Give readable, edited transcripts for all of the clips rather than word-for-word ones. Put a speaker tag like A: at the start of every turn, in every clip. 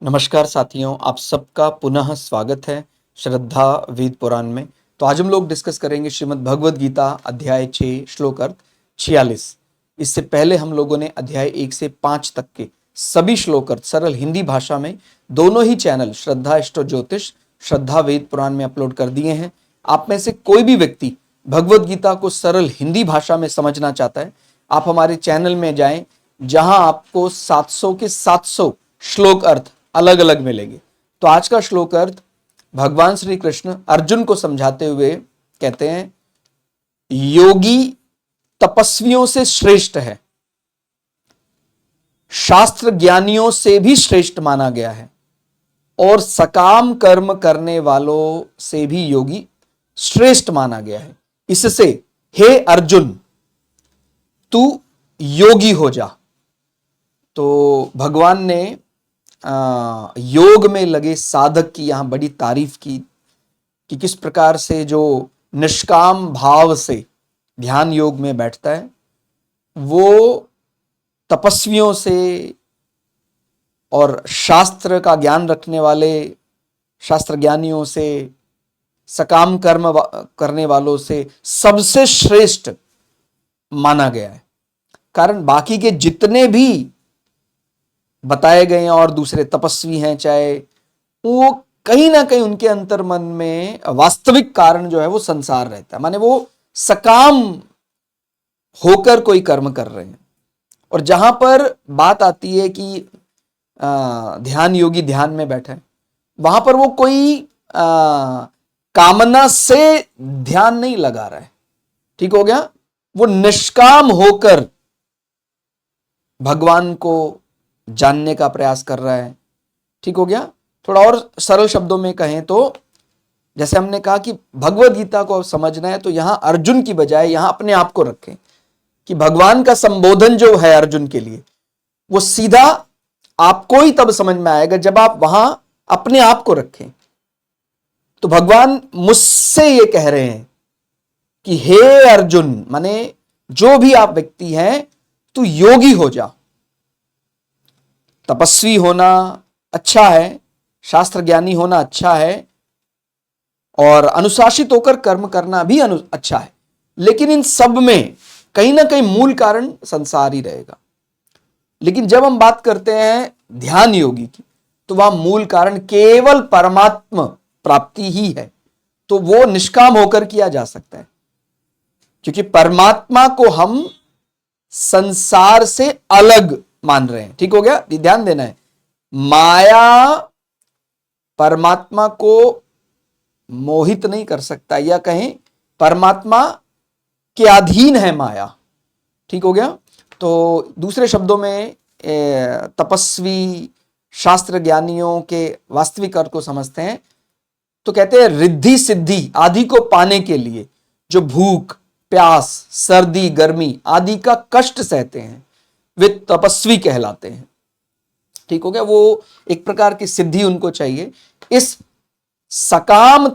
A: नमस्कार साथियों, आप सबका पुनः स्वागत है श्रद्धा वेद पुराण में। तो आज हम लोग डिस्कस करेंगे श्रीमद् भगवद गीता अध्याय 6 श्लोक अर्थ 46। इससे पहले हम लोगों ने अध्याय 1 से 5 तक के सभी श्लोक अर्थ सरल हिंदी भाषा में दोनों ही चैनल श्रद्धा एस्ट्रो ज्योतिष, श्रद्धा वेद पुराण में अपलोड कर दिए हैं। आप में से कोई भी व्यक्ति भगवद गीता को सरल हिंदी भाषा में समझना चाहता है, आप हमारे चैनल में जाएं, जहां आपको 700 के 700 श्लोक अर्थ अलग अलग मिलेंगे। तो आज का श्लोक अर्थ भगवान श्री कृष्ण अर्जुन को समझाते हुए कहते हैं, योगी तपस्वियों से श्रेष्ठ है, शास्त्र ज्ञानियों से भी श्रेष्ठ माना गया है और सकाम कर्म करने वालों से भी योगी श्रेष्ठ माना गया है। इससे हे अर्जुन, तू योगी हो जा। तो भगवान ने योग में लगे साधक की यहां बड़ी तारीफ की कि किस प्रकार से जो निष्काम भाव से ध्यान योग में बैठता है वो तपस्वियों से और शास्त्र का ज्ञान रखने वाले शास्त्र ज्ञानियों से, सकाम कर्म करने वालों से सबसे श्रेष्ठ माना गया है। कारण बाकी के जितने भी बताए गए हैं और दूसरे तपस्वी हैं, चाहे वो कहीं ना कहीं उनके अंतर मन में वास्तविक कारण जो है वो संसार रहता है, माने वो सकाम होकर कोई कर्म कर रहे हैं। और जहां पर बात आती है कि ध्यान योगी ध्यान में बैठा है, वहां पर वो कोई कामना से ध्यान नहीं लगा रहा है, ठीक हो गया। वो निष्काम होकर भगवान को जानने का प्रयास कर रहा है, ठीक हो गया। थोड़ा और सरल शब्दों में कहें तो जैसे हमने कहा कि भगवद गीता को समझना है तो यहां अर्जुन की बजाय यहां अपने आप को रखें कि भगवान का संबोधन जो है अर्जुन के लिए वो सीधा आपको ही तब समझ में आएगा जब आप वहां अपने आप को रखें। तो भगवान मुझसे ये कह रहे हैं कि हे अर्जुन, माने जो भी आप व्यक्ति हैं, तू योगी हो जा। तपस्वी होना अच्छा है, शास्त्र ज्ञानी होना अच्छा है और अनुशासित होकर कर्म करना भी अच्छा है, लेकिन इन सब में कहीं ना कहीं मूल कारण संसार ही रहेगा। लेकिन जब हम बात करते हैं ध्यान योगी की, तो वह मूल कारण केवल परमात्मा प्राप्ति ही है। तो वो निष्काम होकर किया जा सकता है, क्योंकि परमात्मा को हम संसार से अलग मान रहे हैं, ठीक हो गया। ध्यान देना है, माया परमात्मा को मोहित नहीं कर सकता, या कहें परमात्मा के अधीन है माया, ठीक हो गया। तो दूसरे शब्दों में तपस्वी शास्त्र ज्ञानियों के वास्तविक अर्थ को समझते हैं तो कहते हैं रिद्धि सिद्धि आदि को पाने के लिए जो भूख प्यास सर्दी गर्मी आदि का कष्ट सहते हैं वे तपस्वी कहलाते हैं, ठीक हो गया। वो एक प्रकार की सिद्धि उनको चाहिए। इस सकाम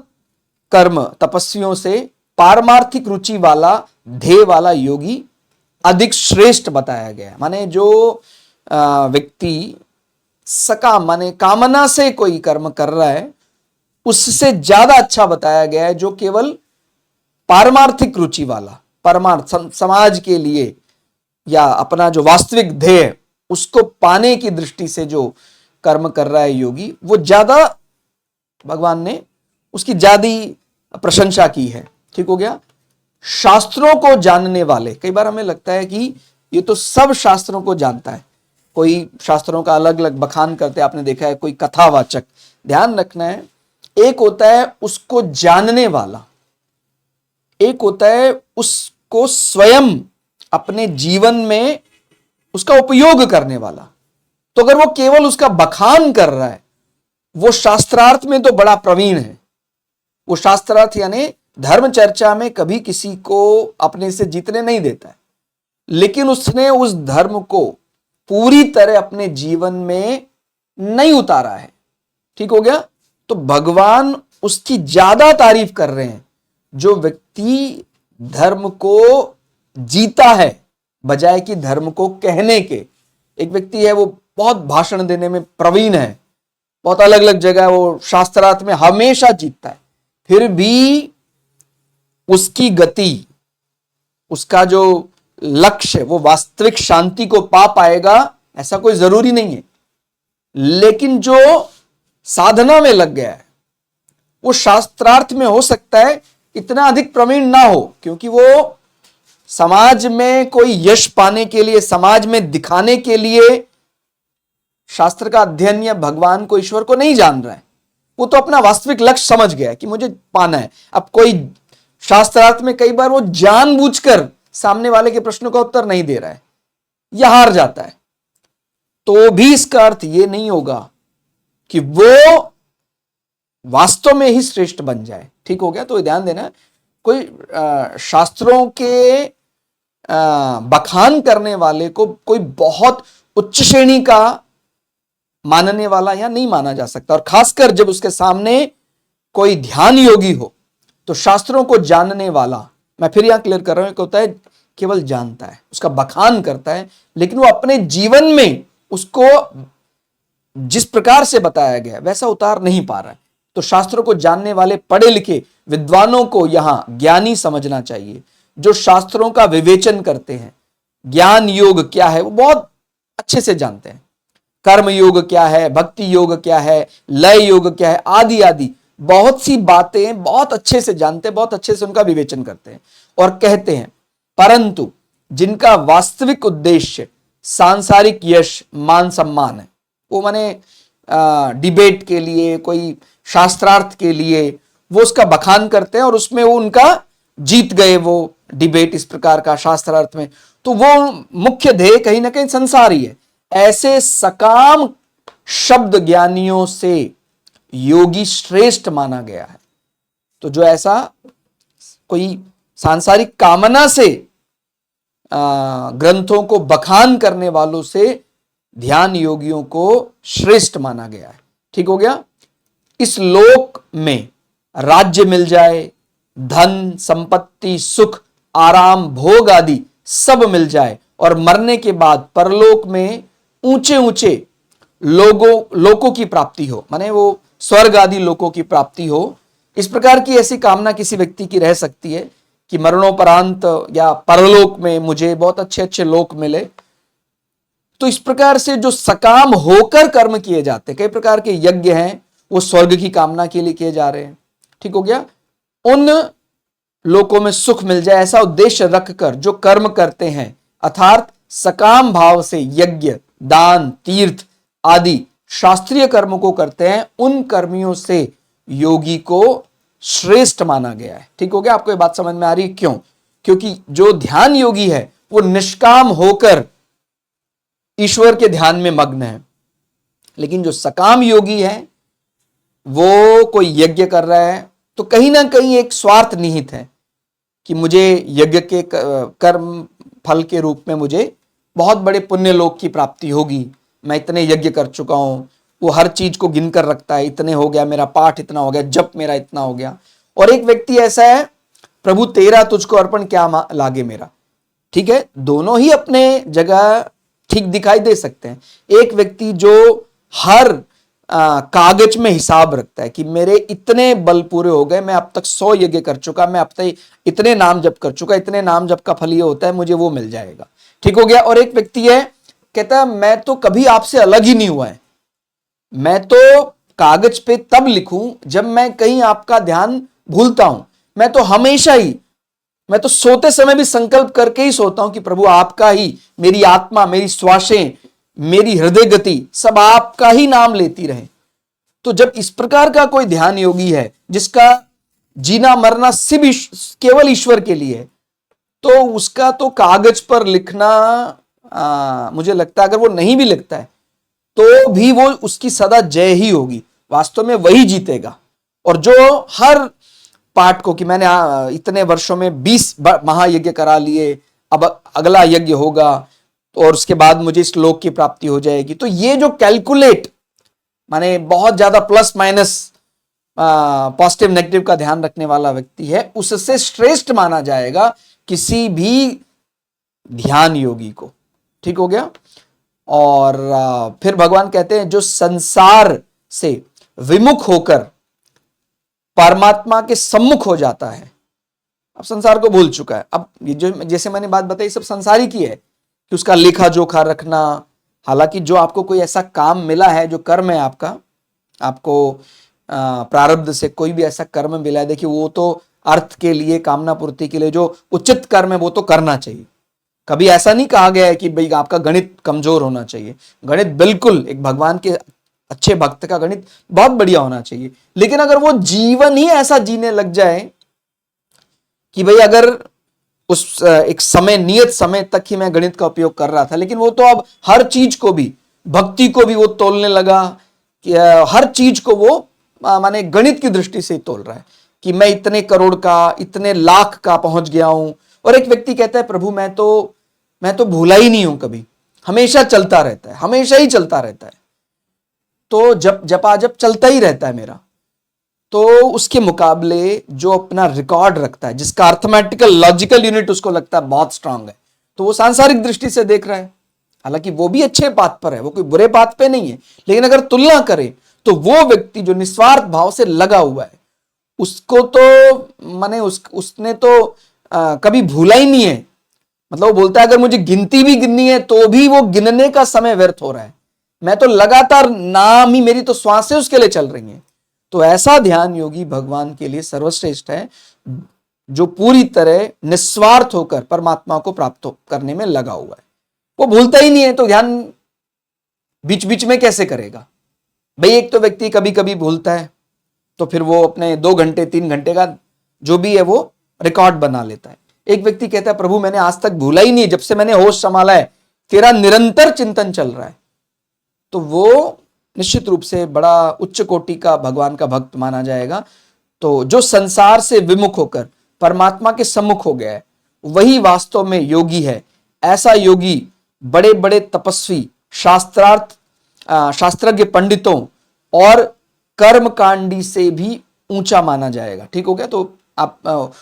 A: कर्म तपस्वियों से पारमार्थिक रुचि वाला ध्येय वाला योगी अधिक श्रेष्ठ बताया गया है। माने जो व्यक्ति सकाम माने कामना से कोई कर्म कर रहा है उससे ज्यादा अच्छा बताया गया है जो केवल पारमार्थिक रुचि वाला, परमार्थ समाज के लिए या अपना जो वास्तविक ध्येय उसको पाने की दृष्टि से जो कर्म कर रहा है योगी, वो ज्यादा भगवान ने उसकी ज्यादा प्रशंसा की है, ठीक हो गया। शास्त्रों को जानने वाले, कई बार हमें लगता है कि ये तो सब शास्त्रों को जानता है, कोई शास्त्रों का अलग अलग बखान करते आपने देखा है, कोई कथावाचक। ध्यान रखना है, एक होता है उसको जानने वाला, एक होता है उसको स्वयं अपने जीवन में उसका उपयोग करने वाला। तो अगर वो केवल उसका बखान कर रहा है, वो शास्त्रार्थ में तो बड़ा प्रवीण है, वो शास्त्रार्थ यानी धर्म चर्चा में कभी किसी को अपने से जीतने नहीं देता है, लेकिन उसने उस धर्म को पूरी तरह अपने जीवन में नहीं उतारा है, ठीक हो गया। तो भगवान उसकी ज्यादा तारीफ कर रहे हैं जो व्यक्ति धर्म को जीता है बजाय कि धर्म को कहने के। एक व्यक्ति है वो बहुत भाषण देने में प्रवीण है, बहुत अलग अलग जगह वो शास्त्रार्थ में हमेशा जीतता है, फिर भी उसकी गति, उसका जो लक्ष्य, वो वास्तविक शांति को पा पाएगा ऐसा कोई जरूरी नहीं है। लेकिन जो साधना में लग गया है वो शास्त्रार्थ में हो सकता है इतना अधिक प्रवीण ना हो, क्योंकि वो समाज में कोई यश पाने के लिए, समाज में दिखाने के लिए शास्त्र का अध्ययन या भगवान को, ईश्वर को नहीं जान रहा है। वो तो अपना वास्तविक लक्ष्य समझ गया है कि मुझे पाना है। अब कोई शास्त्रार्थ में कई बार वो जानबूझकर सामने वाले के प्रश्नों का उत्तर नहीं दे रहा है या हार जाता है, तो भी इसका अर्थ ये नहीं होगा कि वो वास्तव में ही श्रेष्ठ बन जाए। ठीक हो गया? तो ध्यान देना, कोई शास्त्रों के बखान करने वाले को कोई बहुत उच्च श्रेणी का मानने वाला या नहीं माना जा सकता। और खासकर जब उसके सामने कोई ध्यान योगी हो तो शास्त्रों को जानने वाला, मैं फिर यहां क्लियर कर रहा हूं, क्या होता है, केवल जानता है, उसका बखान करता है, लेकिन वो अपने जीवन में उसको जिस प्रकार से बताया गया वैसा उतार नहीं पा रहा है। तो शास्त्रों को जानने वाले पढ़े लिखे विद्वानों को यहां ज्ञानी समझना चाहिए, जो शास्त्रों का विवेचन करते हैं। ज्ञान योग क्या है वो बहुत अच्छे से जानते हैं, कर्म योग क्या है, भक्ति योग क्या है, लय योग क्या है, आदि आदि बहुत सी बातें बहुत अच्छे से जानते हैं, बहुत अच्छे से उनका विवेचन करते हैं और कहते हैं। परंतु जिनका वास्तविक उद्देश्य सांसारिक यश, मान सम्मान है, वो माने डिबेट के लिए, कोई शास्त्रार्थ के लिए वो उसका बखान करते हैं और उसमें वो उनका जीत गए वो डिबेट इस प्रकार का शास्त्रार्थ में, तो वो मुख्य ध्येय कहीं ना कहीं संसार ही है। ऐसे सकाम शब्द ज्ञानियों से योगी श्रेष्ठ माना गया है। तो जो ऐसा कोई सांसारिक कामना से ग्रंथों को बखान करने वालों से ध्यान योगियों को श्रेष्ठ माना गया है। ठीक हो गया? इस लोक में राज्य मिल जाए, धन संपत्ति सुख आराम भोग आदि सब मिल जाए और मरने के बाद परलोक में ऊंचे ऊंचे लोकों की प्राप्ति हो, माने वो स्वर्ग आदि लोकों की प्राप्ति हो, इस प्रकार की ऐसी कामना किसी व्यक्ति की रह सकती है कि मरणोपरांत या परलोक में मुझे बहुत अच्छे अच्छे लोक मिले। तो इस प्रकार से जो सकाम होकर कर्म किए जाते, कई प्रकार के यज्ञ हैं, वो स्वर्ग की कामना के लिए किए जा रहे हैं। ठीक हो गया? उन लोकों में सुख मिल जाए ऐसा उद्देश्य रखकर जो कर्म करते हैं, अर्थात सकाम भाव से यज्ञ दान तीर्थ आदि शास्त्रीय कर्म को करते हैं, उन कर्मियों से योगी को श्रेष्ठ माना गया है। ठीक हो गया? आपको ये बात समझ में आ रही है? क्यों? क्योंकि जो ध्यान योगी है वो निष्काम होकर ईश्वर के ध्यान में मग्न है, लेकिन जो सकाम योगी है वो कोई यज्ञ कर रहा है तो कहीं ना कहीं एक स्वार्थ निहित है कि मुझे यज्ञ के कर्म फल के रूप में मुझे बहुत बड़े पुण्य लोक की प्राप्ति होगी, मैं इतने यज्ञ कर चुका हूं। वो हर चीज को गिन कर रखता है, इतने हो गया, मेरा पाठ इतना हो गया, जप मेरा इतना हो गया। और एक व्यक्ति ऐसा है, प्रभु तेरा तुझको अर्पण क्या लागे मेरा। ठीक है, दोनों ही अपने जगह ठीक दिखाई दे सकते हैं। एक व्यक्ति जो हर कागज में हिसाब रखता है कि मेरे इतने बल पूरे हो गए, मैं अब तक 100 यज्ञ कर चुका, मैं अब तक इतने नाम जप कर चुका, इतने नाम जप का फल ये होता है, मुझे वो मिल जाएगा। ठीक हो गया? और एक व्यक्ति है, कहता है मैं तो कभी आपसे अलग ही नहीं हुआ है, मैं तो कागज पे तब लिखूं जब मैं कहीं आपका ध्यान भूलता हूं, मैं तो हमेशा ही, मैं तो सोते समय भी संकल्प करके ही सोता हूं कि प्रभु आपका ही, मेरी आत्मा, मेरी श्वासें, मेरी हृदय गति सब आपका ही नाम लेती रहे। तो जब इस प्रकार का कोई ध्यान योगी है जिसका जीना मरना सिर्फ केवल ईश्वर के लिए है, तो उसका तो कागज पर लिखना मुझे लगता है अगर वो नहीं भी लिखता है तो भी वो उसकी सदा जय ही होगी, वास्तव में वही जीतेगा। और जो हर पाठ को कि मैंने इतने वर्षों में 20 महायज्ञ करा लिए, अब अगला यज्ञ होगा और उसके बाद मुझे इस लोक की प्राप्ति हो जाएगी, तो ये जो कैलकुलेट माने बहुत ज्यादा प्लस माइनस पॉजिटिव नेगेटिव का ध्यान रखने वाला व्यक्ति है, उससे श्रेष्ठ माना जाएगा किसी भी ध्यान योगी को। ठीक हो गया? और फिर भगवान कहते हैं जो संसार से विमुख होकर परमात्मा के सम्मुख हो जाता है, अब संसार को भूल चुका है। अब ये जो जैसे मैंने बात बताई सब संसारी की है कि उसका लेखा जोखा रखना, हालांकि जो आपको कोई ऐसा काम मिला है, जो कर्म है आपका, आपको प्रारब्ध से कोई भी ऐसा कर्म मिला है, देखिए वो तो अर्थ के लिए, कामना पूर्ति के लिए जो उचित कर्म है वो तो करना चाहिए। कभी ऐसा नहीं कहा गया है कि भाई आपका गणित कमजोर होना चाहिए। गणित बिल्कुल एक भगवान के अच्छे भक्त का गणित बहुत बढ़िया होना चाहिए, लेकिन अगर वो जीवन ही ऐसा जीने लग जाए कि भाई अगर उस एक समय, नियत समय तक ही मैं गणित का उपयोग कर रहा था, लेकिन वो तो अब हर चीज को भी, भक्ति को भी वो तोलने लगा कि हर चीज को वो माने गणित की दृष्टि से तोल रहा है कि मैं इतने करोड़ का, इतने लाख का पहुंच गया हूं। और एक व्यक्ति कहता है प्रभु मैं तो भूला ही नहीं हूं कभी, हमेशा चलता रहता है, हमेशा ही चलता रहता है, तो जब चलता ही रहता है मेरा। तो उसके मुकाबले जो अपना रिकॉर्ड रखता है, जिसका अर्थमेटिकल लॉजिकल यूनिट उसको लगता है बहुत स्ट्रांग है, तो वो सांसारिक दृष्टि से देख रहा है, हालांकि वो भी अच्छे बात पर है, वो कोई बुरे बात पे नहीं है, लेकिन अगर तुलना करें तो वो व्यक्ति जो निस्वार्थ भाव से लगा हुआ है, उसको तो माने उसने तो कभी भूला ही नहीं है। मतलब वो बोलता है अगर मुझे गिनती भी गिननी है तो भी वो गिनने का समय व्यर्थ हो रहा है, मैं तो लगातार नाम ही, मेरी तो श्वासें उसके लिए चल रही हैं। तो ऐसा ध्यान योगी भगवान के लिए सर्वश्रेष्ठ है, जो पूरी तरह निस्वार्थ होकर परमात्मा को प्राप्त करने में लगा हुआ है। वो भूलता ही नहीं है, तो ध्यान बीच बीच में कैसे करेगा भाई? एक तो व्यक्ति कभी कभी भूलता है, तो फिर वो अपने 2 घंटे 3 घंटे का जो भी है वो रिकॉर्ड बना लेता है। एक व्यक्ति कहता है प्रभु मैंने आज तक भूला ही नहीं, जब से मैंने होश संभाला है तेरा निरंतर चिंतन चल रहा है, तो वो निश्चित रूप से बड़ा उच्च कोटि का भगवान का भक्त माना जाएगा। तो जो संसार से विमुख होकर परमात्मा के सम्मुख हो गया है वही वास्तव में योगी है। ऐसा योगी बड़े बड़े तपस्वी, शास्त्रज्ञ पंडितों और कर्मकांडी से भी ऊंचा माना जाएगा। ठीक हो गया? तो आप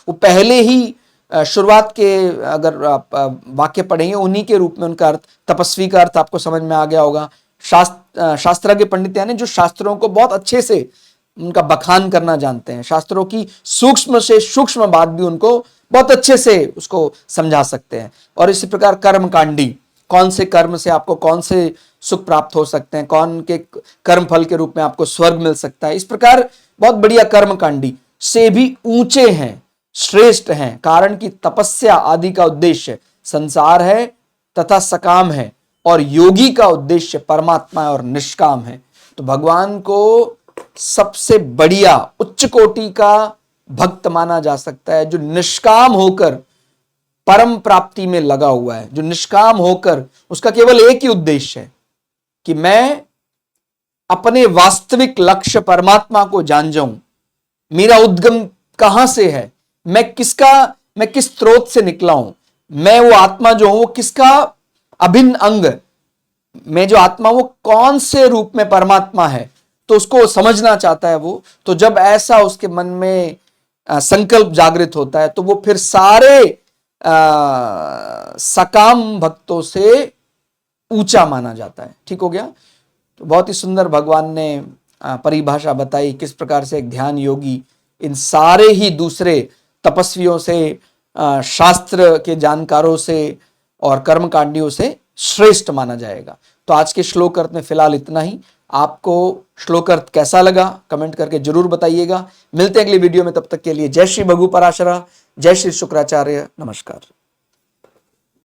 A: वो पहले ही शुरुआत के अगर आप वाक्य पढ़ेंगे उन्हीं के रूप में उनका अर्थ, तपस्वी का अर्थ आपको समझ में आ गया होगा। शास्त्रज्ञ पंडित यानी जो शास्त्रों को बहुत अच्छे से उनका बखान करना जानते हैं, शास्त्रों की सूक्ष्म से सूक्ष्म बात भी उनको बहुत अच्छे से उसको समझा सकते हैं। और इसी प्रकार कर्मकांडी, कौन से कर्म से आपको कौन से सुख प्राप्त हो सकते हैं, कौन के कर्म फल के रूप में आपको स्वर्ग मिल सकता है, इस प्रकार बहुत बढ़िया कर्मकांडी से भी ऊंचे हैं, श्रेष्ठ हैं। कारण कि तपस्या आदि का उद्देश्य संसार है तथा सकाम है, और योगी का उद्देश्य परमात्मा है और निष्काम है। तो भगवान को सबसे बढ़िया उच्च कोटि का भक्त माना जा सकता है जो निष्काम होकर परम प्राप्ति में लगा हुआ है, जो निष्काम होकर उसका केवल एक ही उद्देश्य है कि मैं अपने वास्तविक लक्ष्य परमात्मा को जान जाऊं, मेरा उद्गम कहां से है, मैं किस स्रोत से निकला हूं, मैं वो आत्मा जो हूं वो किसका अभिन्न अंग, मैं जो आत्मा वो कौन से रूप में परमात्मा है, तो उसको समझना चाहता है वो। तो जब ऐसा उसके मन में संकल्प जागृत होता है तो वो फिर सारे सकाम भक्तों से ऊंचा माना जाता है। ठीक हो गया? तो बहुत ही सुंदर भगवान ने परिभाषा बताई किस प्रकार से एक ध्यान योगी इन सारे ही दूसरे तपस्वियों से, शास्त्र के जानकारों से और कर्मकांडियों से श्रेष्ठ माना जाएगा। तो आज के श्लोक अर्थ में फिलहाल इतना ही। आपको श्लोक अर्थ कैसा लगा कमेंट करके जरूर बताइएगा। मिलते हैं अगली वीडियो में, तब तक के लिए जय श्री भगु पराशरा, जय श्री शुक्राचार्य, नमस्कार।